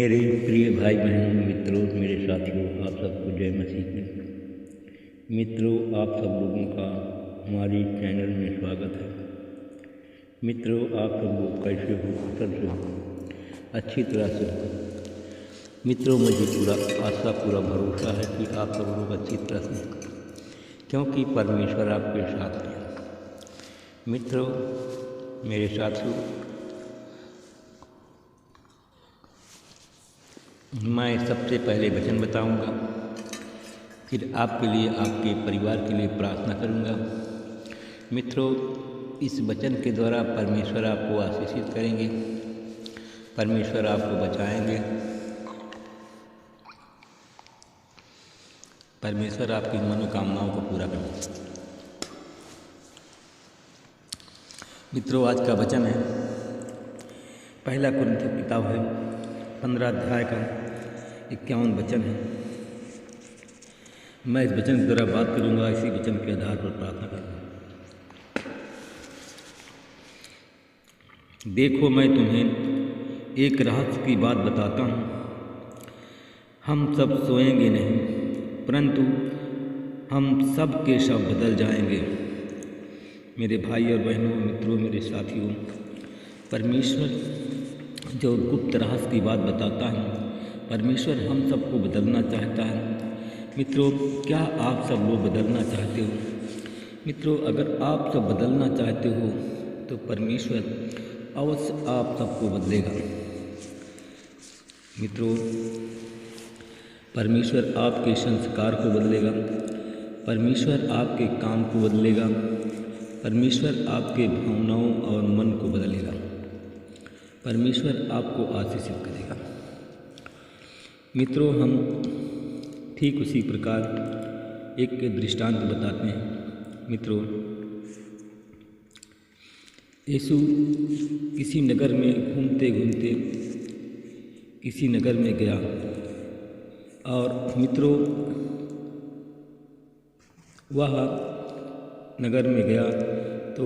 मेरे प्रिय भाई बहनों, मित्रों, मेरे साथियों, आप सबको जय मसीह की। मित्रों, आप सब लोगों का हमारे चैनल में स्वागत है। मित्रों, आप सब लोग कैसे हो? कुशल से हो? अच्छी तरह से हो? मित्रों, मुझे पूरा आशा, पूरा भरोसा है कि आप सब लोग अच्छी तरह से हो, क्योंकि परमेश्वर आपके साथ है। मित्रों, मेरे साथियों, मैं सबसे पहले वचन बताऊंगा, फिर आपके लिए, आपके परिवार के लिए प्रार्थना करूंगा। मित्रों, इस वचन के द्वारा परमेश्वर आपको आशीषित करेंगे, परमेश्वर आपको बचाएंगे, परमेश्वर आपकी मनोकामनाओं को पूरा करेंगे। मित्रों, आज का वचन है पहला कुरिन्थियों की किताब है 15 अध्याय का 51 वचन है। मैं इस वचन के द्वारा बात करूंगा, इसी वचन के आधार पर प्रार्थना करूंगा। देखो, मैं तुम्हें एक रहस्य की बात बताता हूँ। हम सब सोएंगे नहीं, परंतु हम सब के सब बदल जाएंगे। मेरे भाई और बहनों, मित्रों, मेरे साथियों, परमेश्वर जो गुप्त रहस्य की बात बताता है, परमेश्वर हम सबको बदलना चाहता है। मित्रों, क्या आप सब लोग बदलना चाहते हो? मित्रों, अगर आप सब बदलना चाहते हो तो परमेश्वर अवश्य आप सबको बदलेगा। मित्रों, परमेश्वर आपके संस्कार को बदलेगा, परमेश्वर आपके काम को बदलेगा, परमेश्वर आपके भावनाओं और मन को बदलेगा, परमेश्वर आपको आशीषित करेगा। मित्रों, हम ठीक उसी प्रकार एक दृष्टांत बताते हैं। मित्रों, यीशु किसी नगर में घूमते घूमते किसी नगर में गया, और मित्रों, वह नगर में गया तो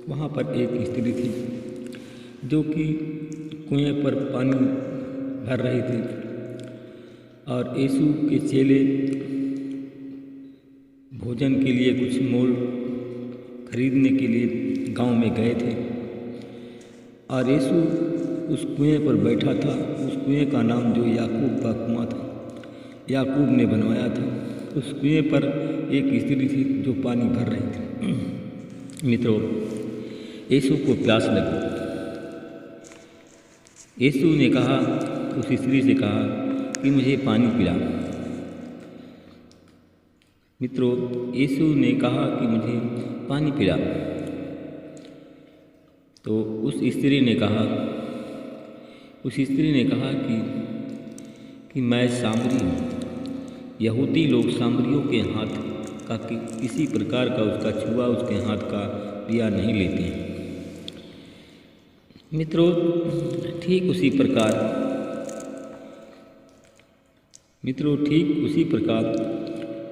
वहाँ पर एक स्त्री थी जो कि कुएं पर पानी भर रही थी, और यीशु के चेले भोजन के लिए कुछ मोल खरीदने के लिए गांव में गए थे, और यीशु उस कुएं पर बैठा था। उस कुएं का नाम जो याकूब का कुआं था, याकूब ने बनवाया था। उस कुएं पर एक स्त्री थी जो पानी भर रही थी। मित्रों, यीशु को प्यास लगी। यीशु ने कहा, उस स्त्री से कहा कि मुझे पानी पिला। मित्रों, यीशु ने कहा कि मुझे पानी पिला, तो उस स्त्री ने कहा कि मैं सामरी हूँ। यहूदी लोग सामरियों के हाथ का किसी प्रकार का उसका छुआ, उसके हाथ का पिया नहीं लेते हैं। मित्रों, ठीक उसी प्रकार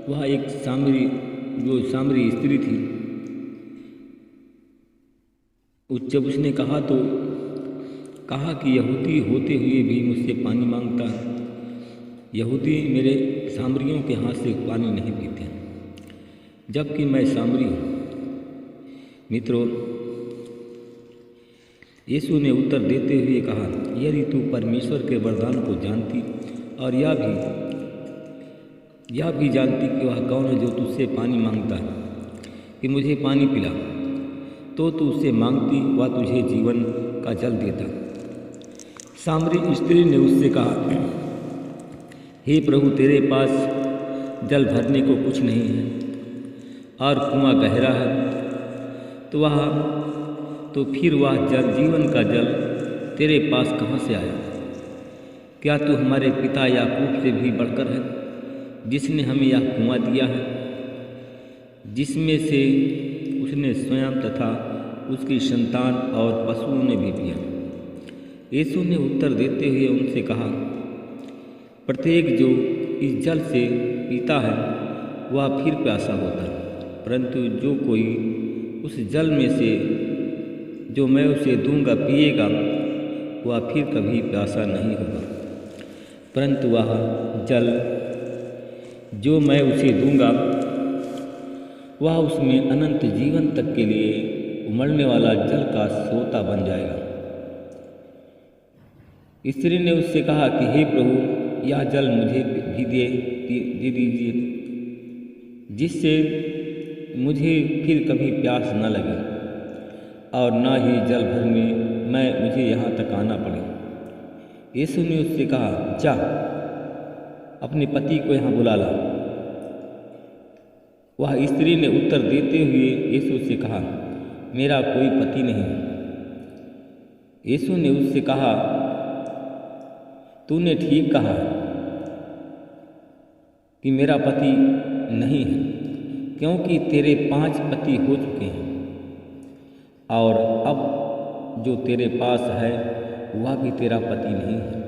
वह एक सामरी स्त्री थी, जब उसने कहा तो कहा कि यहूदी होते हुए भी मुझसे पानी मांगता है। यहूदी मेरे सामरियों के हाथ से पानी नहीं पीते, जबकि मैं सामरी हूँ। मित्रों, यीशु ने उत्तर देते हुए कहा, यदि तू परमेश्वर के वरदान को जानती और यह भी जानती कि वह कौन है जो तुझसे पानी मांगता है कि मुझे पानी पिला, तो तू उससे मांगती, वह तुझे जीवन का जल देता। सामरी स्त्री ने उससे कहा, हे प्रभु, तेरे पास जल भरने को कुछ नहीं है और कुआं गहरा है, तो फिर वह जल, जीवन का जल तेरे पास कहाँ से आया? क्या तू हमारे पिता याकूब से भी बढ़कर है, जिसने हमें यह कुआं दिया है, जिसमें से उसने स्वयं तथा उसकी संतान और पशुओं ने भी पिया? यीशु ने उत्तर देते हुए उनसे कहा, प्रत्येक जो इस जल से पीता है वह फिर प्यासा होता है, परंतु जो कोई उस जल में से जो मैं उसे दूंगा पिएगा, वह फिर कभी प्यासा नहीं होगा, परंतु वह जल जो मैं उसे दूंगा वह उसमें अनंत जीवन तक के लिए उमड़ने वाला जल का सोता बन जाएगा। स्त्री ने उससे कहा कि हे प्रभु, यह जल मुझे भी दे दीजिए, जिससे मुझे फिर कभी प्यास न लगे और न ही जल भर में मुझे यहाँ तक आना पड़े। यीशु ने उससे कहा, जा अपने पति को यहाँ बुला ला। वह स्त्री ने उत्तर देते हुए यीशु से कहा, मेरा कोई पति नहीं है। यीशु ने उससे कहा, तूने ठीक कहा कि मेरा पति नहीं है, क्योंकि तेरे 5 पति हो चुके हैं और अब जो तेरे पास है वह भी तेरा पति नहीं है।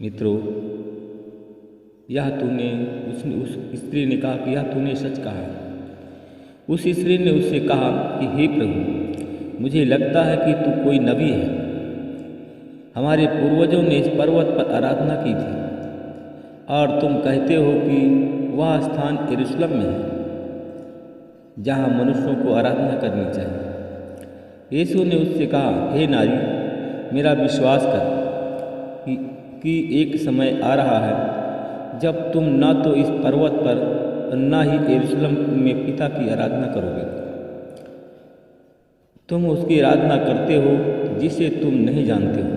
मित्रों, यह तूने उस स्त्री ने कहा कि यह तूने सच कहा है। उस स्त्री ने उससे कहा कि हे प्रभु, मुझे लगता है कि तू कोई नबी है। हमारे पूर्वजों ने इस पर्वत पर आराधना की थी और तुम कहते हो कि वह स्थान यरूशलेम में है जहाँ मनुष्यों को आराधना करनी चाहिए। यीशु ने उससे कहा, हे नारी, मेरा विश्वास कर कि एक समय आ रहा है जब तुम न तो इस पर्वत पर न ही यरूशलेम में पिता की आराधना करोगे। तुम उसकी आराधना करते हो जिसे तुम नहीं जानते हो,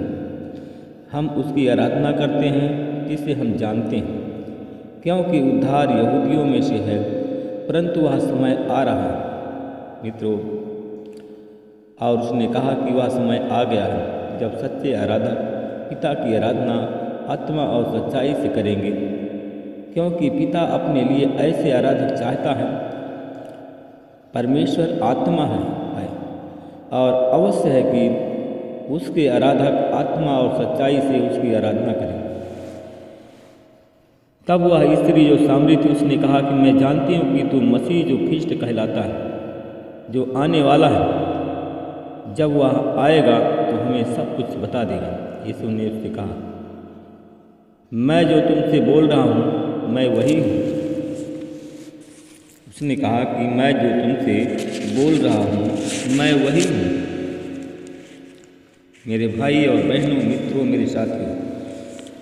हम उसकी आराधना करते हैं जिसे हम जानते हैं, क्योंकि उद्धार यहूदियों में से है, परंतु वह समय आ रहा है। मित्रों, और उसने कहा कि वह समय आ गया है जब सच्चे आराधक पिता की आराधना आत्मा और सच्चाई से करेंगे, क्योंकि पिता अपने लिए ऐसे आराधक चाहता है। परमेश्वर आत्मा है और अवश्य है कि उसके आराधक आत्मा और सच्चाई से उसकी आराधना करें। तब वह स्त्री जो सामरी थी उसने कहा कि मैं जानती हूँ कि तू मसीह जो ख्रिस्ट कहलाता है, जो आने वाला है, जब वह आएगा तो हमें सब कुछ बता देगा। यीशु ने उससे कहा, मैं जो तुमसे बोल रहा हूँ मैं वही हूँ। उसने कहा कि मैं जो तुमसे बोल रहा हूँ मैं वही हूँ। मेरे भाई और बहनों, मित्रों, मेरे साथियों,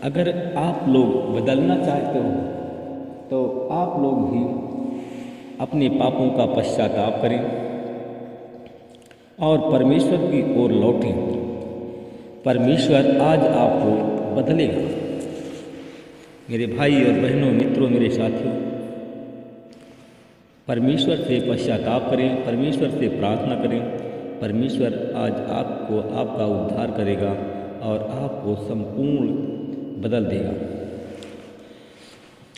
अगर आप लोग बदलना चाहते हो तो आप लोग भी अपने पापों का पश्चाताप करें और परमेश्वर की ओर लौटें। परमेश्वर आज आपको बदलेगा। मेरे भाई और बहनों, मित्रों, मेरे साथियों, परमेश्वर से पश्चाताप करें, परमेश्वर से प्रार्थना करें। परमेश्वर आज आपको आपका उद्धार करेगा और आपको संपूर्ण बदल देगा।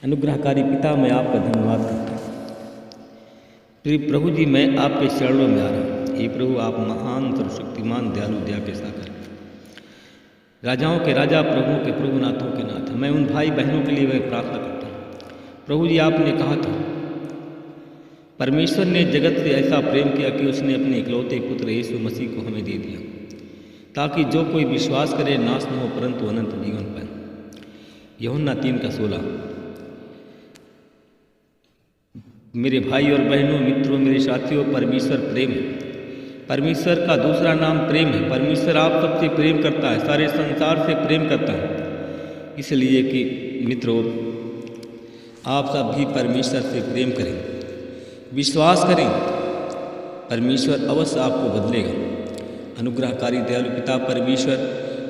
अनुग्रहकारी पिता, मैं आपका धन्यवाद करता हूँ। प्रिय प्रभु जी, मैं आपके चरणों में आ रहा हूँ। हे प्रभु, आप महान, सर्वशक्तिमान, दयालु, दया के सागर, राजाओं के राजा, प्रभुओं के प्रभु, नाथों के नाथ, मैं उन भाई बहनों के लिए मैं प्रार्थना करता हूँ। प्रभु जी, आपने कहा था परमेश्वर ने जगत से ऐसा प्रेम किया कि उसने अपने इकलौते पुत्र यीशु मसीह को हमें दे दिया, ताकि जो कोई विश्वास करे नाश न हो परंतु अनंत जीवन पाए। यूहन्ना 3:16। मेरे भाई और बहनों, मित्रों, मेरे साथियों, परमेश्वर प्रेम है। परमेश्वर का दूसरा नाम प्रेम है। परमेश्वर आप सबसे प्रेम करता है, सारे संसार से प्रेम करता है। इसलिए कि मित्रों, आप सब भी परमेश्वर से प्रेम करें, विश्वास करें, परमेश्वर अवश्य आपको बदलेगा। अनुग्रहकारी दयालु पिता परमेश्वर,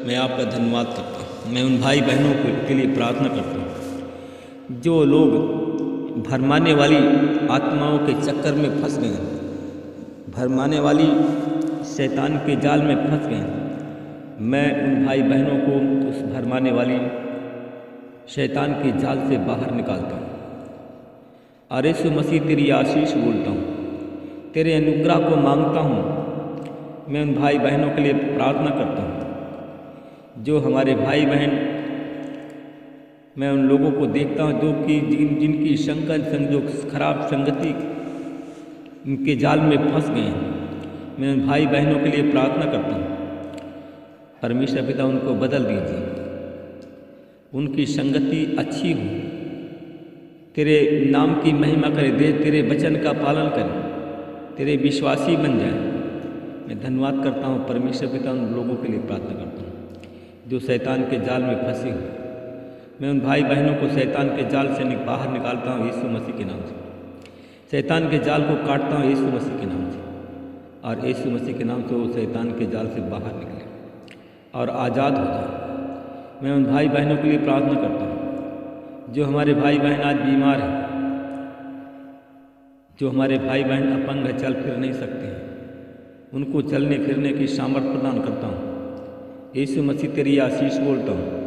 मैं आपका धन्यवाद करता हूँ। मैं उन भाई बहनों के लिए प्रार्थना करता हूँ जो लोग भरमाने वाली आत्माओं के चक्कर में फंस गए हैं, भरमाने वाली शैतान के जाल में फंस गए हैं। मैं उन भाई बहनों को उस भरमाने वाली शैतान के जाल से बाहर निकालता हूँ और यीशु मसीह तेरी आशीष बोलता हूँ, तेरे अनुग्रह को मांगता हूँ। मैं उन भाई बहनों के लिए प्रार्थना करता हूँ जो हमारे भाई बहन, मैं उन लोगों को देखता हूँ जो कि जिनकी जो खराब संगति के जाल में फंस गए हैं। मैं उन भाई बहनों के लिए प्रार्थना करता हूँ परमेश्वर पिता उनको बदल दीजिए, उनकी संगति अच्छी हो, तेरे नाम की महिमा करे, दे तेरे वचन का पालन करें, तेरे विश्वासी बन जाए। मैं धन्यवाद करता हूँ परमेश्वर पिता, उन लोगों के लिए प्रार्थना करता हूँ जो शैतान के जाल में फंसे हो। मैं उन भाई बहनों को शैतान के जाल से बाहर निकालता हूँ यीशु मसीह के नाम से। शैतान के जाल को काटता हूँ यीशु मसीह के नाम से, और यीशु मसीह के नाम से वो शैतान के जाल से बाहर निकले और आज़ाद हो जाए। मैं उन भाई बहनों के लिए प्रार्थना करता हूँ जो हमारे भाई बहन आज बीमार हैं, जो हमारे भाई बहन अपंग है, चल फिर नहीं सकते हैं, उनको चलने फिरने की सामर्थ प्रदान करता हूँ। यीशु मसीह तेरी आशीष बोलता हूँ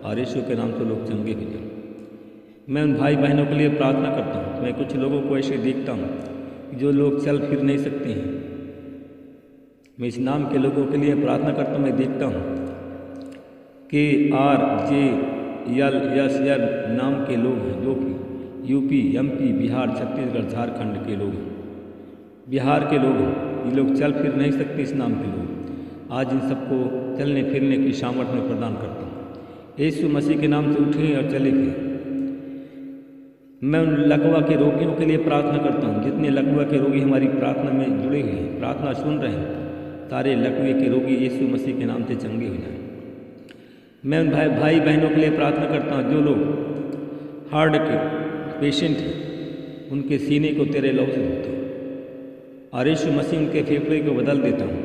और यीशु के नाम से लोग चंगे हो जाए। मैं उन भाई बहनों के लिए प्रार्थना करता हूँ। मैं कुछ लोगों को ऐसे देखता हूँ जो लोग चल फिर नहीं सकते हैं। मैं इस नाम के लोगों के लिए प्रार्थना करता हूँ। मैं देखता हूँ कि RJLSL नाम के लोग हैं जो कि UP, MP, बिहार, छत्तीसगढ़, झारखंड के लोग हैं, बिहार के लोग हैं। ये लोग चल फिर नहीं सकते, इस नाम के लोग। आज इन सबको चलने फिरने की सामर्थ्य में प्रदान करता हूँ। यीशु मसीह के नाम से उठे और चले फिर। मैं उन लकवा के रोगियों के लिए प्रार्थना करता हूँ। जितने लकवा के रोगी हमारी प्रार्थना में जुड़े हुए हैं, प्रार्थना सुन रहे हैं, सारे लकवे के रोगी यीशु मसीह के नाम से चंगे हो जाएं। मैं उन भाई बहनों के लिए प्रार्थना करता हूँ जो लोग हार्ट के पेशेंट हैं, उनके सीने को तेरे लहू से धोता हूँ और यीशु मसीह उनके फेफड़े को बदल देता हूँ।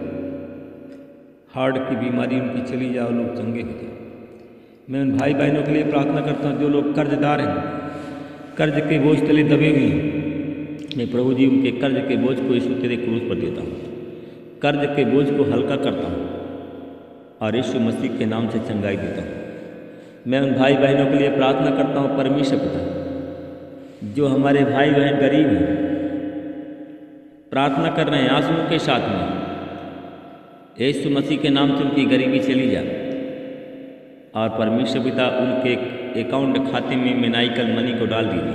हार्ट की बीमारी उनकी चली जाए और लोग चंगे हो जाए। मैं उन भाई बहनों के लिए प्रार्थना करता हूँ जो लोग कर्जदार हैं, कर्ज के बोझ तले दबे हुए हैं। मैं प्रभु जी उनके कर्ज के बोझ को यीशु तेरे क्रूस पर देता हूँ, कर्ज के बोझ को हल्का करता हूँ और यीशु मसीह के नाम से चंगाई देता हूँ। मैं उन भाई बहनों के लिए प्रार्थना करता हूँ परमेश्वर पिता, जो हमारे भाई बहन गरीब हैं, प्रार्थना कर रहे हैं आंसुओं के साथ में, यीशु मसीह के नाम से उनकी गरीबी चली जाए और परमेश्वर पिता उनके अकाउंट खाते में मेनाइकल मनी को डाल दीजिए,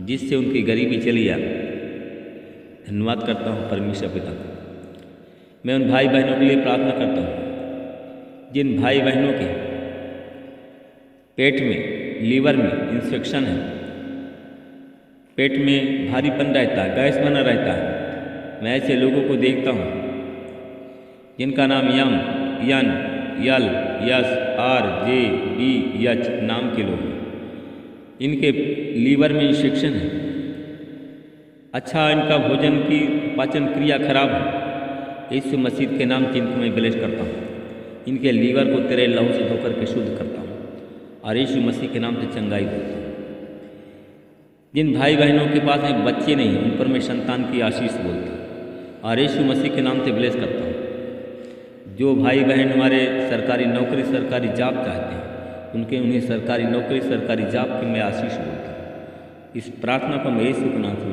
जिससे उनकी गरीबी चली जाए। धन्यवाद करता हूँ परमेश्वर पिता। मैं उन भाई बहनों के लिए प्रार्थना करता हूँ जिन भाई बहनों के पेट में, लीवर में इन्फेक्शन है, पेट में भारीपन रहता है, गैस बना रहता है। मैं ऐसे लोगों को देखता हूँ जिनका नाम YLSRJBH नाम के लोग हैं। इनके लीवर में इन्फेक्शन है, अच्छा इनका भोजन की पाचन क्रिया खराब है। यीशु मसीह के नाम से इनको मैं ब्लेस करता हूँ, इनके लीवर को तेरे लहू से धोकर के शुद्ध करता हूँ और यीशु मसीह के नाम से चंगाई देता हूँ। जिन भाई बहनों के पास में बच्चे नहीं, उन पर मैं संतान की आशीष बोलता हूँ और यीशु मसीह के नाम से ब्लेस करता हूँ। जो भाई बहन हमारे सरकारी नौकरी, सरकारी जॉब चाहते हैं, उन्हें सरकारी नौकरी, सरकारी जॉब की मैं आशीष बोलता हूँ। इस प्रार्थना को मैं यीशु के नाम से